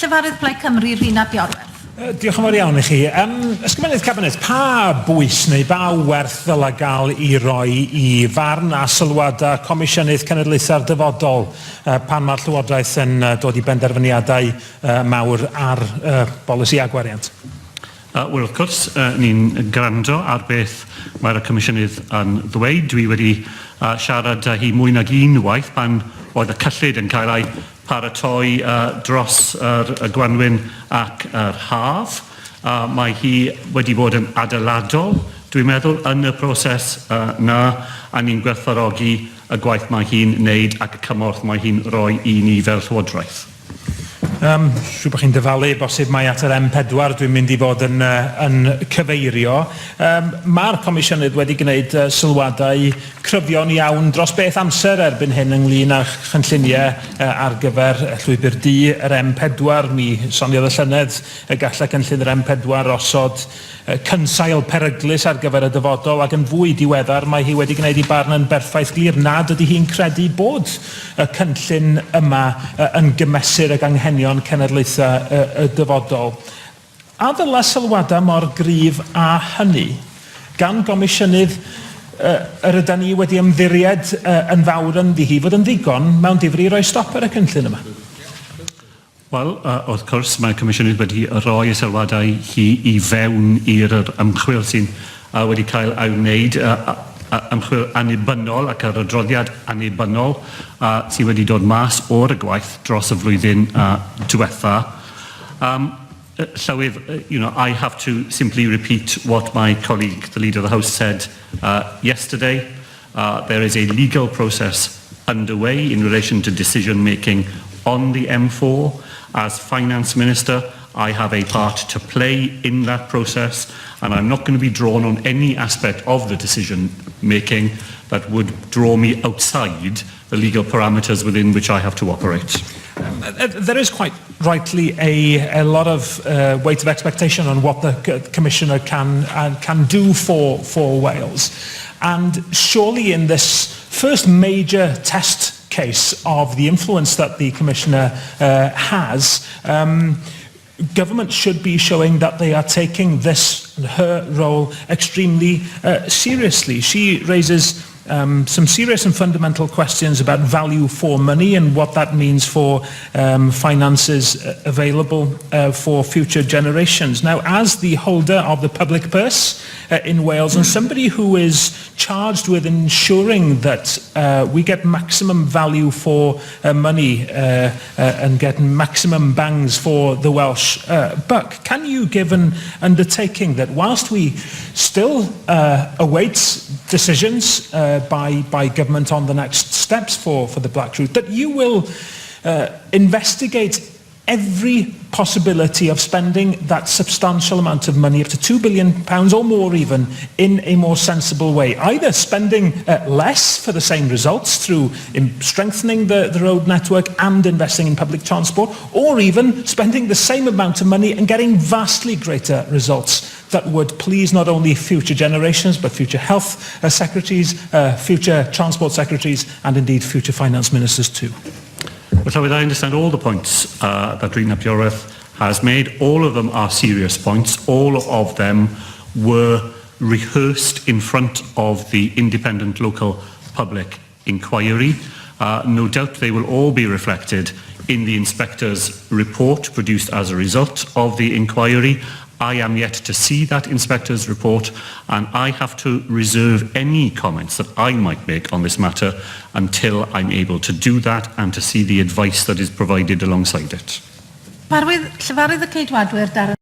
Llyfarydd Plaid Cymru, Rhina Biorwerth. Diolch yn fawr iawn i chi. Ysgrifennydd Cabinet, pa bwys neu ba werth ddylai gael i roi i farn a sylwadau Comisiynydd Cenedlaethau'r Dyfodol pan mae'r Llywodraeth yn dod i benderfyniadau mawr ar bolisi a gwariant? Wel, wrth gwrs, ni'n gwrando ar beth mae'r Comisiynydd yn ddweud. Dwi wedi siarad hi mwy nag un waith pan oedd y cyllid yn cael ei paratoi dros y Gwanwyn ac yr Haf. Mae hi wedi bod yn adeiladol, dwi'n meddwl, yn y proses na, a ni'n gwerthfawrogi y gwaith mae hi'n wneud ac y cymorth mae hi'n rhoi i ni fel Llywodraeth. Siw bod chi'n dyfalu, bosib mai at yr M4 dwi'n mynd i fod yn cyfeirio. Mae'r Comisiynydd wedi gwneud sylwadau cryfion iawn dros beth amser erbyn hyn ynglyn â chynlluniau ar gyfer llwybr du yr M4. Mi soniodd y llynedd y gallai cynllun yr M4 osod cynsail peryglus ar gyfer y dyfodol, ac yn fwy diweddar mae hi wedi gwneud i barn yn berffaith glir nad ydy hi'n credu bod y cynllun yma yn gymesur ag anghenion cenedlaethau y dyfodol. A ddylai sylwadau mor gryf a hynny gan Gomisiynydd yr ydyn ni wedi ymddiried yn fawr yn ddi hi fod yn ddigon mewn difri roi stop ar y cynllun yma? Wel, wrth gwrs, mae Comisiynydd wedi rhoi y sylwadau hi i fewn i'r ymchwil sy'n wedi cael ei wneud, ymchwil annibynnol ac yr adroddiad annibynnol sydd wedi dod mas o'r gwaith dros y flwyddyn diwetha. Llywydd, I have to simply repeat what my colleague, the Leader of the House, said yesterday. There is a legal process underway in relation to decision making on the M4. As Finance Minister, I have a part to play in that process, and I'm not going to be drawn on any aspect of the decision making that would draw me outside the legal parameters within which I have to operate. There is quite rightly a lot of weight of expectation on what the Commissioner can do for Wales. And surely in this first major test case of the influence that the Commissioner has, government should be showing that they are taking her role extremely seriously. She raises some serious and fundamental questions about value for money and what that means for finances available for future generations. Now, as the holder of the public purse in Wales and somebody who is charged with ensuring that we get maximum value for money and get maximum bangs for the Welsh buck, can you give an undertaking that whilst we still await decisions by government on the next steps for the Black Route, that you will investigate every possibility of spending that substantial amount of money, up to £2 billion or more even, in a more sensible way? Either spending less for the same results through strengthening the road network and investing in public transport, or even spending the same amount of money and getting vastly greater results that would please not only future generations, but future health secretaries, future transport secretaries, and indeed future finance ministers too. Well, I understand all the points that Rhina Biorwerth has made. All of them are serious points. All of them were rehearsed in front of the independent local public inquiry. No doubt they will all be reflected in the inspector's report produced as a result of the inquiry. I am yet to see that inspector's report, and I have to reserve any comments that I might make on this matter until I'm able to do that and to see the advice that is provided alongside it. Llyfarydd y Ceidwadwyr, Darren